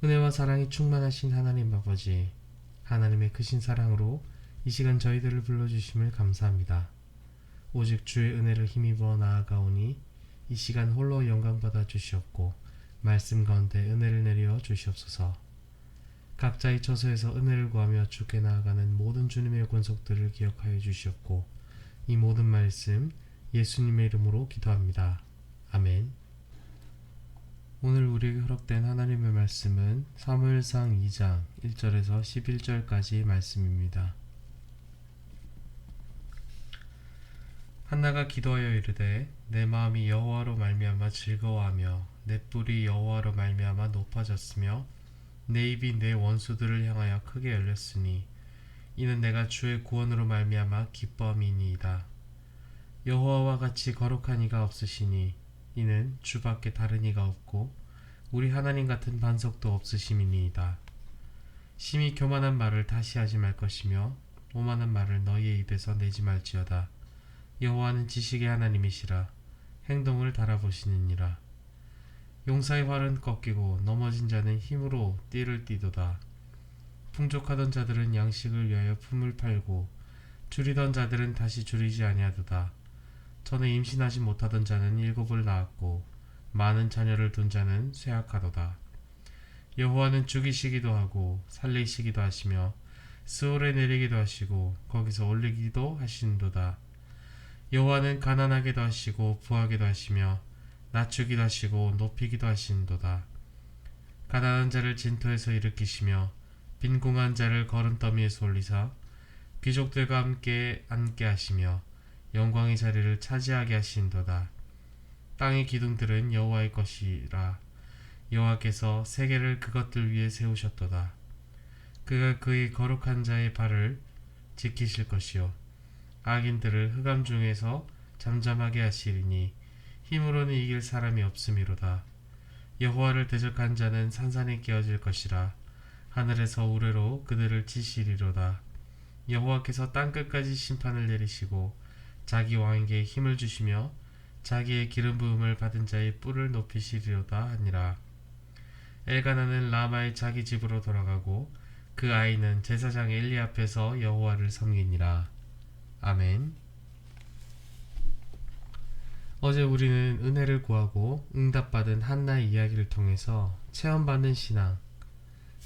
은혜와 사랑이 충만하신 하나님 아버지, 하나님의 크신 사랑으로 이 시간 저희들을 불러주심을 감사합니다. 오직 주의 은혜를 힘입어 나아가오니 이 시간 홀로 영광 받아 주시옵고 말씀 가운데 은혜를 내려 주시옵소서. 각자의 처소에서 은혜를 구하며 주께 나아가는 모든 주님의 권속들을 기억하여 주시옵고 이 모든 말씀 예수님의 이름으로 기도합니다. 아멘. 오늘 우리에게 허락된 하나님의 말씀은 사무엘상 2장 1절에서 11절까지 말씀입니다. 한나가 기도하여 이르되 내 마음이 여호와로 말미암아 즐거워하며 내 뿔이 여호와로 말미암아 높아졌으며 내 입이 내 원수들을 향하여 크게 열렸으니 이는 내가 주의 구원으로 말미암아 기뻐함이니이다. 여호와와 같이 거룩한 이가 없으시니 이는 주밖에 다른 이가 없고 우리 하나님 같은 반석도 없으심이니이다. 심히 교만한 말을 다시 하지 말 것이며 오만한 말을 너희의 입에서 내지 말지어다. 여호와는 지식의 하나님이시라 행동을 달아보시느니라. 용사의 활은 꺾이고 넘어진 자는 힘으로 띠를 띠도다. 풍족하던 자들은 양식을 위하여 품을 팔고 줄이던 자들은 다시 줄이지 아니하도다. 전에 임신하지 못하던 자는 7을 낳았고 많은 자녀를 둔 자는 쇠약하도다. 여호와는 죽이시기도 하고 살리시기도 하시며 스올에 내리기도 하시고 거기서 올리기도 하신도다. 여호와는 가난하게도 하시고 부하게도 하시며 낮추기도 하시고 높이기도 하신도다. 가난한 자를 진토에서 일으키시며 빈궁한 자를 거름더미에서 올리사 귀족들과 함께 앉게 하시며 영광의 자리를 차지하게 하신도다. 땅의 기둥들은 여호와의 것이라 여호와께서 세계를 그것들 위에 세우셨도다. 그가 그의 거룩한 자의 발을 지키실 것이요 악인들을 흑암 중에서 잠잠하게 하시리니 힘으로는 이길 사람이 없음이로다. 여호와를 대적한 자는 산산이 깨어질 것이라 하늘에서 우레로 그들을 치시리로다. 여호와께서 땅끝까지 심판을 내리시고 자기 왕에게 힘을 주시며 자기의 기름 부음을 받은 자의 뿔을 높이시리로다 하니라. 엘가나는 라마의 자기 집으로 돌아가고 그 아이는 제사장 엘리 앞에서 여호와를 섬기니라. 아멘. 어제 우리는 은혜를 구하고 응답받은 한나의 이야기를 통해서 체험받는 신앙,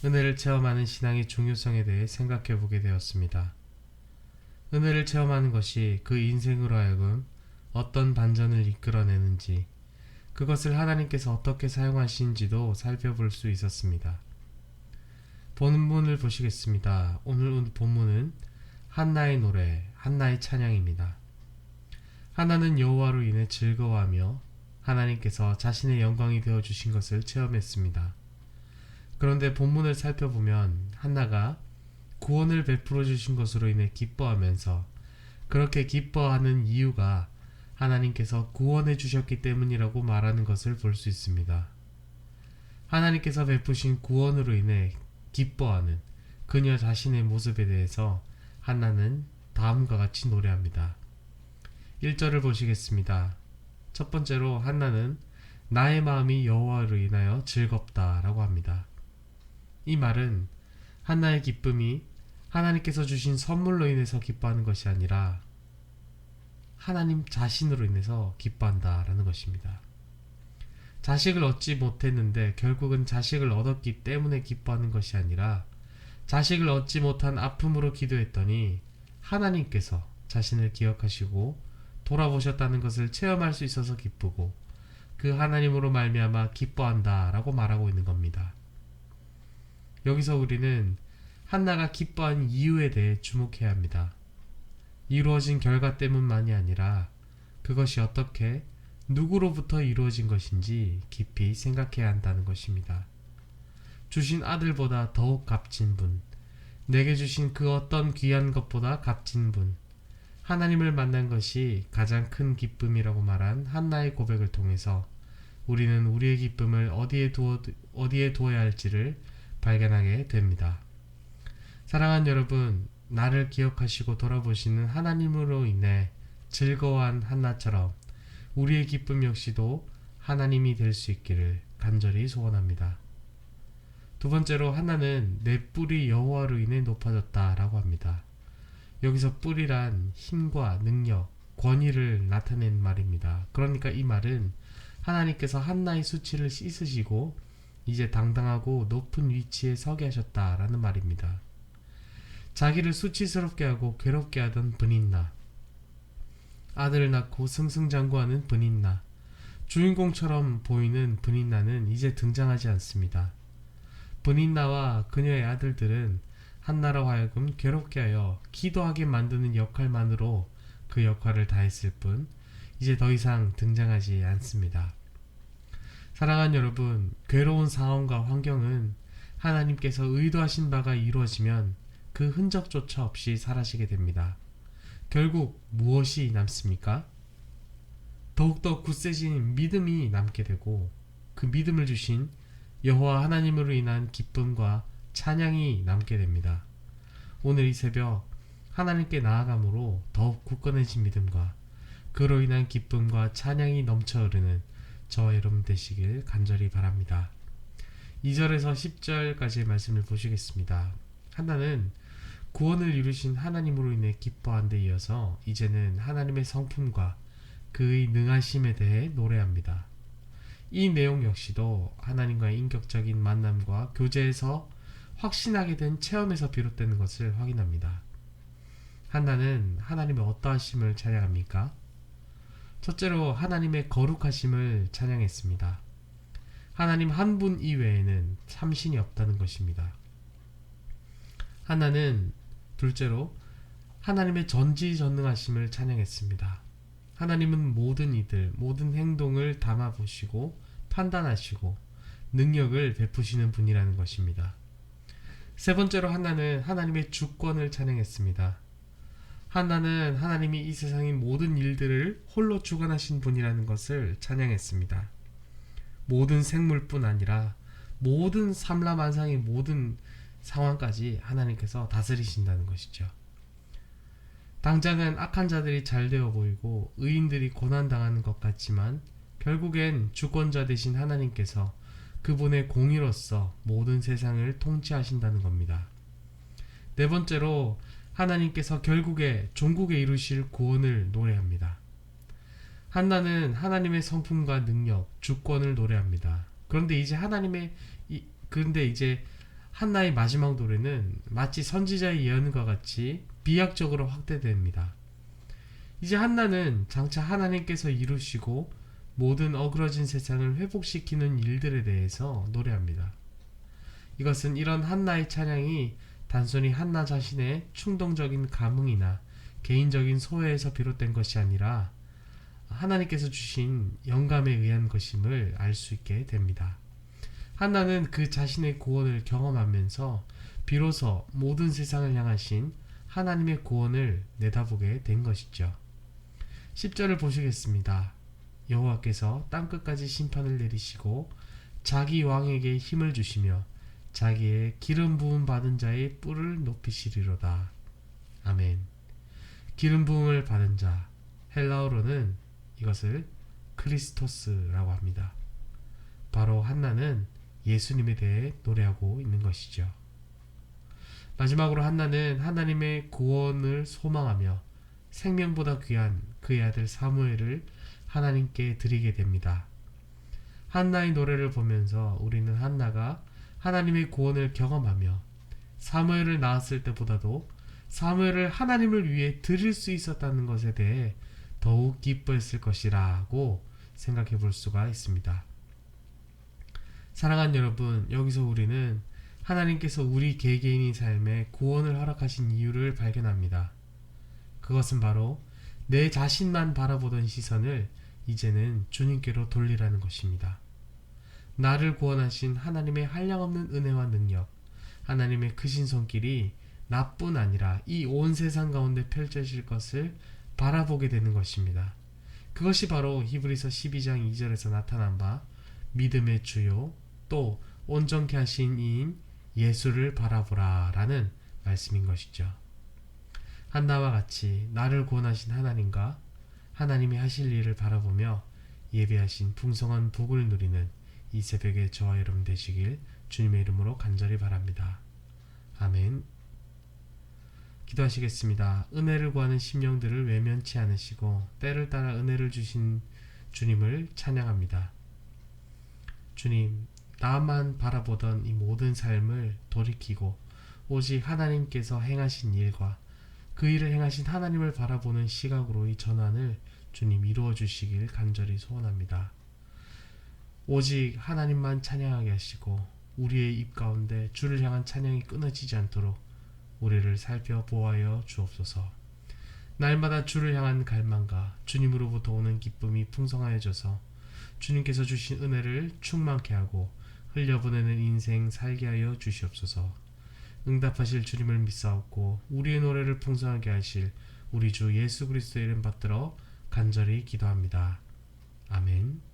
은혜를 체험하는 신앙의 중요성에 대해 생각해 보게 되었습니다. 은혜를 체험하는 것이 그 인생으로 하여금 어떤 반전을 이끌어내는지, 그것을 하나님께서 어떻게 사용하시는지도 살펴볼 수 있었습니다. 본문을 보시겠습니다. 오늘 본문은 한나의 노래, 한나의 찬양입니다. 한나는 여호와로 인해 즐거워하며 하나님께서 자신의 영광이 되어주신 것을 체험했습니다. 그런데 본문을 살펴보면 한나가 구원을 베풀어 주신 것으로 인해 기뻐하면서 그렇게 기뻐하는 이유가 하나님께서 구원해 주셨기 때문이라고 말하는 것을 볼 수 있습니다. 하나님께서 베푸신 구원으로 인해 기뻐하는 그녀 자신의 모습에 대해서 한나는 다음과 같이 노래합니다. 1절을 보시겠습니다. 첫 번째로 한나는 나의 마음이 여호와로 인하여 즐겁다 라고 합니다. 이 말은 한나의 기쁨이 하나님께서 주신 선물로 인해서 기뻐하는 것이 아니라 하나님 자신으로 인해서 기뻐한다 라는 것입니다. 자식을 얻지 못했는데 결국은 자식을 얻었기 때문에 기뻐하는 것이 아니라 자식을 얻지 못한 아픔으로 기도했더니 하나님께서 자신을 기억하시고 돌아보셨다는 것을 체험할 수 있어서 기쁘고 그 하나님으로 말미암아 기뻐한다 라고 말하고 있는 겁니다. 여기서 우리는 한나가 기뻐한 이유에 대해 주목해야 합니다. 이루어진 결과 때문만이 아니라 그것이 어떻게 누구로부터 이루어진 것인지 깊이 생각해야 한다는 것입니다. 주신 아들보다 더욱 값진 분, 내게 주신 그 어떤 귀한 것보다 값진 분, 하나님을 만난 것이 가장 큰 기쁨이라고 말한 한나의 고백을 통해서 우리는 우리의 기쁨을 어디에 두어야 할지를 발견하게 됩니다. 사랑하는 여러분, 나를 기억하시고 돌아보시는 하나님으로 인해 즐거워한 한나처럼 우리의 기쁨 역시도 하나님이 될 수 있기를 간절히 소원합니다. 두 번째로 한나는 내 뿔이 여호와로 인해 높아졌다라고 합니다. 여기서 뿔이란 힘과 능력, 권위를 나타낸 말입니다. 그러니까 이 말은 하나님께서 한나의 수치를 씻으시고 이제 당당하고 높은 위치에 서게 하셨다라는 말입니다. 자기를 수치스럽게 하고 괴롭게 하던 브닌나, 아들을 낳고 승승장구하는 브닌나, 주인공처럼 보이는 브닌나는 이제 등장하지 않습니다. 브닌나와 그녀의 아들들은 한나로 하여금 괴롭게 하여 기도하게 만드는 역할만으로 그 역할을 다했을 뿐 이제 더 이상 등장하지 않습니다. 사랑하는 여러분, 괴로운 상황과 환경은 하나님께서 의도하신 바가 이루어지면 그 흔적조차 없이 사라지게 됩니다. 결국 무엇이 남습니까? 더욱더 굳세진 믿음이 남게 되고 그 믿음을 주신 여호와 하나님으로 인한 기쁨과 찬양이 남게 됩니다. 오늘 이 새벽 하나님께 나아감으로 더욱 굳건해진 믿음과 그로 인한 기쁨과 찬양이 넘쳐 흐르는 저와 여러분 되시길 간절히 바랍니다. 2절에서 10절까지의 말씀을 보시겠습니다. 한나는 구원을 이루신 하나님으로 인해 기뻐한 데 이어서 이제는 하나님의 성품과 그의 능하심에 대해 노래합니다. 이 내용 역시도 하나님과의 인격적인 만남과 교제에서 확신하게 된 체험에서 비롯되는 것을 확인합니다. 한나는 하나님의 어떠하심을 찬양합니까? 첫째로 하나님의 거룩하심을 찬양했습니다. 하나님 한 분 이외에는 참신이 없다는 것입니다. 한나는 둘째로 하나님의 전지전능하심을 찬양했습니다. 하나님은 모든 이들, 모든 행동을 담아보시고 판단하시고 능력을 베푸시는 분이라는 것입니다. 세 번째로 한나는 하나님의 주권을 찬양했습니다. 한나는 하나님이 이 세상의 모든 일들을 홀로 주관하신 분이라는 것을 찬양했습니다. 모든 생물뿐 아니라 모든 삼라만상의 모든 상황까지 하나님께서 다스리신다는 것이죠. 당장은 악한 자들이 잘 되어 보이고 의인들이 고난당하는 것 같지만 결국엔 주권자 되신 하나님께서 그분의 공의로서 모든 세상을 통치하신다는 겁니다. 네 번째로 하나님께서 결국에 종국에 이루실 구원을 노래합니다. 한나는 하나님의 성품과 능력, 주권을 노래합니다. 그런데 이제 한나의 마지막 노래는 마치 선지자의 예언과 같이 비약적으로 확대됩니다. 이제 한나는 장차 하나님께서 이루시고 모든 어그러진 세상을 회복시키는 일들에 대해서 노래합니다. 이것은 이런 한나의 찬양이 단순히 한나 자신의 충동적인 감흥이나 개인적인 소회에서 비롯된 것이 아니라 하나님께서 주신 영감에 의한 것임을 알 수 있게 됩니다. 한나는 그 자신의 구원을 경험하면서 비로소 모든 세상을 향하신 하나님의 구원을 내다보게 된 것이죠. 10절을 보시겠습니다. 여호와께서 땅끝까지 심판을 내리시고 자기 왕에게 힘을 주시며 자기의 기름 부음 받은 자의 뿔을 높이시리로다. 아멘. 기름 부음을 받은 자, 헬라어로는 이것을 크리스토스라고 합니다. 바로 한나는 예수님에 대해 노래하고 있는 것이죠. 마지막으로 한나는 하나님의 구원을 소망하며 생명보다 귀한 그의 아들 사무엘을 하나님께 드리게 됩니다. 한나의 노래를 보면서 우리는 한나가 하나님의 구원을 경험하며 사무엘을 낳았을 때보다도 사무엘을 하나님을 위해 드릴 수 있었다는 것에 대해 더욱 기뻐했을 것이라고 생각해 볼 수가 있습니다. 사랑하는 여러분, 여기서 우리는 하나님께서 우리 개개인의 삶에 구원을 허락하신 이유를 발견합니다. 그것은 바로 내 자신만 바라보던 시선을 이제는 주님께로 돌리라는 것입니다. 나를 구원하신 하나님의 한량없는 은혜와 능력, 하나님의 크신 손길이 나뿐 아니라 이 온 세상 가운데 펼쳐질 것을 바라보게 되는 것입니다. 그것이 바로 히브리서 12장 2절에서 나타난 바 믿음의 주요 또 온전케 하신 이인 예수를 바라보라 라는 말씀인 것이죠. 한나와 같이 나를 구원하신 하나님과 하나님이 하실 일을 바라보며 예배하신 풍성한 복을 누리는 이 새벽에 저와 여러분 되시길 주님의 이름으로 간절히 바랍니다. 아멘. 기도하시겠습니다. 은혜를 구하는 심령들을 외면치 않으시고 때를 따라 은혜를 주신 주님을 찬양합니다. 주님, 나만 바라보던 이 모든 삶을 돌이키고 오직 하나님께서 행하신 일과 그 일을 행하신 하나님을 바라보는 시각으로 이 전환을 주님 이루어 주시길 간절히 소원합니다. 오직 하나님만 찬양하게 하시고 우리의 입 가운데 주를 향한 찬양이 끊어지지 않도록 우리를 살펴보아여 주옵소서. 날마다 주를 향한 갈망과 주님으로부터 오는 기쁨이 풍성하여져서 주님께서 주신 은혜를 충만케 하고 흘려보내는 인생 살게 하여 주시옵소서. 응답하실 주님을 믿사옵고 우리의 노래를 풍성하게 하실 우리 주 예수 그리스도의 이름 받들어 간절히 기도합니다. 아멘.